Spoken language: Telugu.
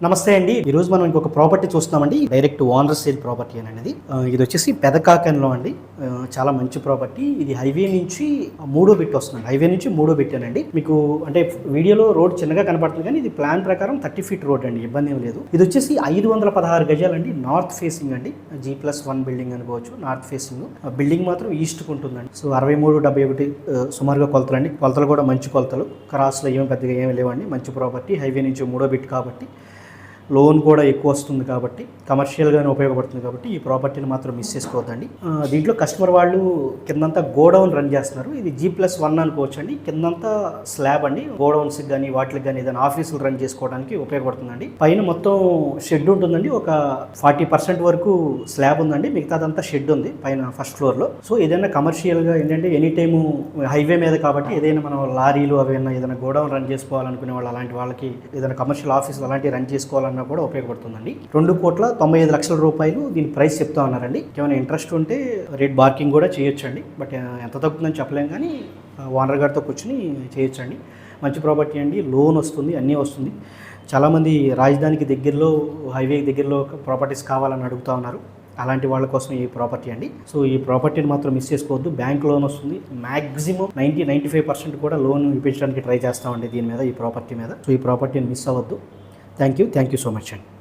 నమస్తే అండి. ఈరోజు మనం ఇంకొక ప్రాపర్టీ చూస్తున్నామండి. డైరెక్ట్ ఓనర్ సేల్ ప్రాపర్టీ అనేది ఇది వచ్చేసి పెదకాకంలో అండి. చాలా మంచి ప్రాపర్టీ. ఇది హైవే నుంచి మూడో బిట్ వస్తుందండి. హైవే నుంచి మూడో బిట్టానండి. మీకు అంటే వీడియోలో రోడ్ చిన్నగా కనపడుతుంది, కానీ ఇది ప్లాన్ ప్రకారం 30 ఫీట్ రోడ్ అండి. ఇబ్బంది ఏం లేదు. ఇది వచ్చేసి 516 గజాలండి. నార్త్ ఫేసింగ్ అండి. G+1 బిల్డింగ్ అనుకోవచ్చు. నార్త్ ఫేసింగ్ బిల్డింగ్ మాత్రం ఈస్ట్కి ఉంటుందండి. సో 63-71 సుమారుగా కొలతలు అండి. కొలతలు కూడా మంచి కొలతలు. క్రాస్లో ఏమి పెద్దగా ఏమి లేవండి. మంచి ప్రాపర్టీ. హైవే నుంచి మూడో బిట్ కాబట్టి లోన్ కూడా ఎక్కువ వస్తుంది కాబట్టి కమర్షియల్గానే ఉపయోగపడుతుంది కాబట్టి ఈ ప్రాపర్టీని మాత్రం మిస్ చేసుకోవద్దండి. దీంట్లో కస్టమర్ వాళ్ళు కిందంతా గోడౌన్ రన్ చేస్తున్నారు. ఇది G+1 అనుకోవచ్చు అండి. కిందంతా స్లాబ్ అండి. గోడౌన్స్కి కానీ వాటికి కానీ ఏదైనా ఆఫీసులు రన్ చేసుకోవడానికి ఉపయోగపడుతుందండి. పైన మొత్తం షెడ్ ఉంటుందండి. ఒక 40% వరకు స్లాబ్ ఉందండి. మిగతాదంతా షెడ్ ఉంది పైన ఫస్ట్ ఫ్లోర్లో. సో ఏదైనా కమర్షియల్గా ఏంటంటే ఎనీ టైము హైవే మీద కాబట్టి ఏదైనా మనం లారీలు అవైనా ఏదైనా గోడౌన్ రన్ చేసుకోవాలనుకునే వాళ్ళు, అలాంటి వాళ్ళకి ఏదైనా కమర్షియల్ ఆఫీసులు అలాంటివి రన్ చేసుకోవాలన్నా కూడా ఉపయోగపడుతుందండి. 2,95,00,000 రూపాయలు దీని ప్రైస్ చెప్తా ఉన్నారండి. ఏమైనా ఇంట్రెస్ట్ ఉంటే రేట్ బార్కింగ్ కూడా చేయొచ్చండి. బట్ ఎంత తగ్గుతుందని చెప్పలేం, కానీ ఓనర్ గారితో కూర్చొని చేయొచ్చండి. మంచి ప్రాపర్టీ అండి. లోన్ వస్తుంది, అన్నీ వస్తుంది. చాలామంది రాజధానికి దగ్గరలో, హైవే దగ్గరలో ప్రాపర్టీస్ కావాలని అడుగుతూ ఉన్నారు. అలాంటి వాళ్ళ కోసం ఈ ప్రాపర్టీ అండి. సో ఈ ప్రాపర్టీని మాత్రం మిస్ చేసుకోవద్దు. బ్యాంక్ లోన్ వస్తుంది. మ్యాక్సిమం 90-95% కూడా లోన్ ఇప్పించడానికి ట్రై చేస్తామండి దీని మీద, ఈ ప్రాపర్టీ మీద. సో ఈ ప్రాపర్టీని మిస్ అవ్వద్దు. థ్యాంక్ యూ సో మచ్ అండి.